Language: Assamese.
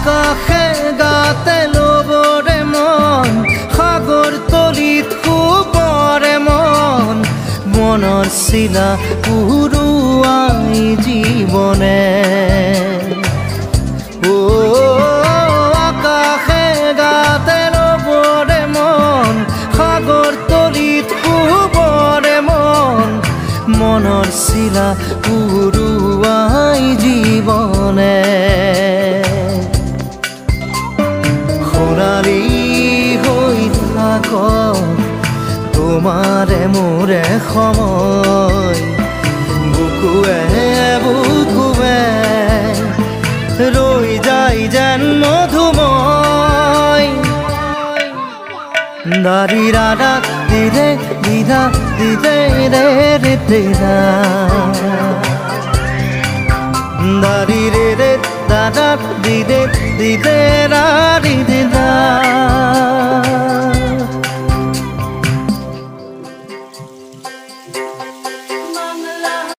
আকাশে গাতে ল'বৰে মন সাগৰ তলিত শুবৰে মন মনৰ চিলা উৰুৱাই জীৱনে আকাশে গাতে ল'বৰে মন সাগৰ তলিত শুবৰে মন মনৰ চিলা উৰুৱাই জীৱনে সোণালী হৈ থাক তোমাৰে মোৰে সময় বুকুৱে বুকুৱে ৰৈ যায় যেন মধুময় দাৰি ৰাধা দিদে দিদা দিদে ৰে ৰে দিদা দাৰি ৰে ৰে দাদা দিদে দিদে ৰা